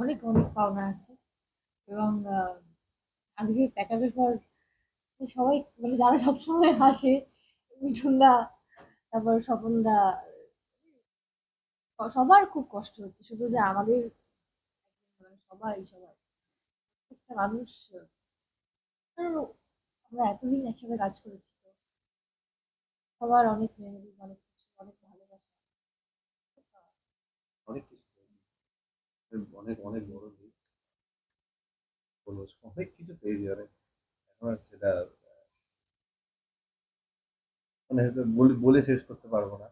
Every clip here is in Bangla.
অনেক অনেক পাওনা আছে। এবং আজকে প্যাকআপের পর সবাই মানে যারা সবসময় হাসে, মিঠুনদা, তারপর স্বপনদা, সবার খুব কষ্ট হচ্ছে, শুধু যে আমাদের, মানে সবাই সবাই একটা মানুষ, কারণ আমরা এতদিন একসাথে কাজ করেছি, তো সবার অনেক মেমোরিজ, অনেক কিছু, অনেক ভালোবাসা। অনেক কিছু, অনেক অনেক বড় লিস্ট, বলবো অনেক কিছু পেয়েছি অনেক। এখন আর সেটা মানে হয়তো বলে বলে শেষ করতে পারবো না।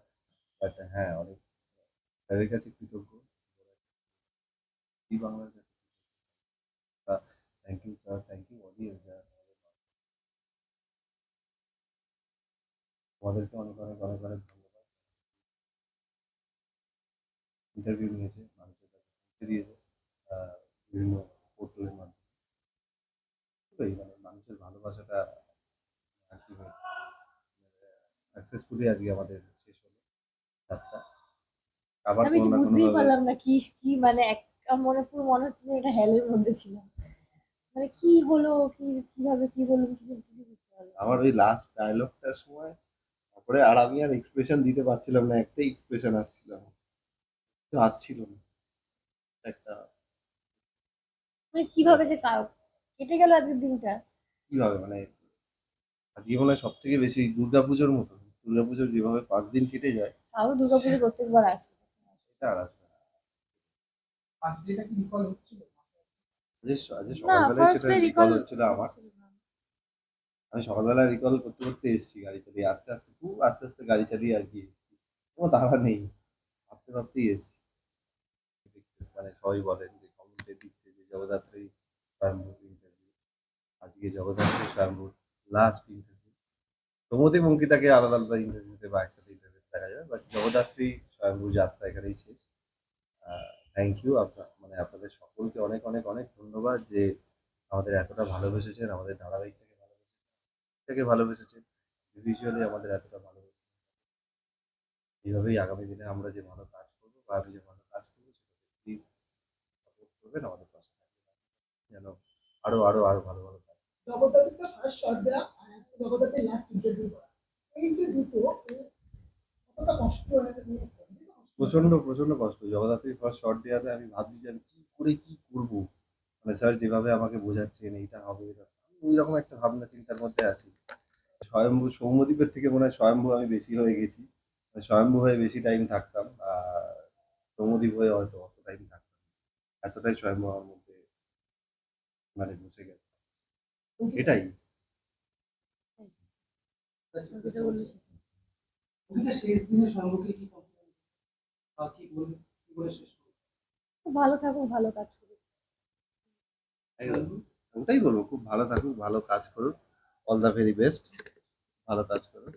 বাট হ্যাঁ, অনেক স্যারের কাছে কৃতজ্ঞ, বাংলার কাছে thank you sir, thank you audience, তোমাদেরকে অনেক অনেক অনেক অনেক ধন্যবাদ। ইন্টারভিউ নিয়েছে, মানুষের কাছে পৌঁছে দিয়েছে, বিভিন্ন পোর্টালের মাধ্যমে। এটাই মানে মানুষের ভালোবাসাটা আলটিমেট সাকসেসফুলি আজকে আমাদের শেষ হলো যাত্রা। আবার আমি কোনো কিছু না কোনো বুঝতেই ভাবে পারলাম না কি কি, মানে এক মনে পুরো মনে হচ্ছে যে এটা হেলের মধ্যে ছিল। মানে কি হলো, কি কিভাবে কি বললাম, কিছু কিছু বুঝতে পারলাম না। আমার ওই লাস্ট ডায়লগটার সময় তারপরে আর আমি আর এক্সপ্রেশন দিতে পারছিলাম না, একটাই এক্সপ্রেশন আসছিল আমার, কিছু আসছিল না একটা। মানে কিভাবে যে কেটে গেল আজকের দিনটা। কিভাবে মানে আজকে মনে হয় সব থেকে বেশি দুর্গাপুজোর মতো, দুর্গাপুজোর যেভাবে 5 দিন কেটে যায় তাও দুর্গাপুজো প্রত্যেকবার আসে। এটা আর আসবে না। আজকে আজকে না, সকালবেলায় সেটা ফার্স্টে রিকল রিকল হচ্ছিল আমার। হচ্ছিল না। আমি সকালবেলা রিকল করতে করতে এসেছি গাড়ি চালিয়ে, আস্তে আস্তে খুব আস্তে আস্তে গাড়ি চালিয়ে আর কি এসেছি, কোনো তাড়া নেই, ভাবতে ভাবতেই এসেছি। মানে সবাই বলেন যে কমেন্টে দিচ্ছে যে জগদ্ধাত্রী স্বয়ম্ভূর ইন্টারভিউ, আজকে জগদ্ধাত্রী স্বয়ম্ভূর লাস্ট ইন্টারভিউ। প্রমোদ এবং অঙ্কিতাকে আলাদা আলাদা ইন্টারভিউতে বা একসাথে ইন্টারভিউ দেখা যাবে, বাট জগদ্ধাত্রী স্বয়ম্ভূ যাত্রা এখানেই শেষ। থ্যাংক ইউ আপনার মানে আপনাদের সকলকে অনেক অনেক অনেক ধন্যবাদ যে আমাদের এতটা ভালোবেসেছেন, আমাদের ধারাবাহিকটাকে ভালোবেসেছেন, ভিজুয়ালি আমাদের এতটা ভালোবেসেছেন। এইভাবেই আগামী দিনে আমরা যে ভালো কাজ করবো বা আমি যে ভালো কাজ করবো সেটাতে প্লিজ সাপোর্ট করবেন, আমাদের পাশে থাকবেন, যেন আরো আরো আরো ভালো ভালো কাজ। জগদ্ধাত্রীকে ফার্স্ট শট দেওয়া আর আজকে জগদ্ধাত্রীর লাস্ট ইন্টারভিউ করা, এই যে দুটো কতটা কষ্ট প্রচন্ড প্রচন্ড কষ্ট। জগদ্ধাত্রীর ফার্স্ট শট দেওয়াতে আমি ভাবছি যে আমি কি করে কি করবো, মানে স্যার যেভাবে আমাকে বোঝাচ্ছেন এইটা হবে এটা, ওই রকম একটা ভাবনা চিন্তার মধ্যে আছি। স্বয়ম্ভু সৌম্যদীপের থেকে মনে হয় স্বয়ম্ভু আমি বেশি হয়ে গেছি, মানে স্বয়ম্ভু হয়ে বেশি টাইম থাকতাম, আর সৌম্যদীপ হয়ে হয়তো অত টাইম থাকতাম না। এতটাই স্বয়ম্ভু আমার মধ্যে মানে বসে গেছে, এটাই। যেটা বললি সেটা। প্রতিটা শেষ দিনে স্বয়ম্ভুকে কি কি বলে কি বলে শেষ করবো? খুব ভালো থাকুক, ভালো কাজ করুক। একদম ওটাই বলবো, খুব ভালো থাকুক, ভালো কাজ করুক, অল দ্য ভেরি বেস্ট, ভালো কাজ করুক।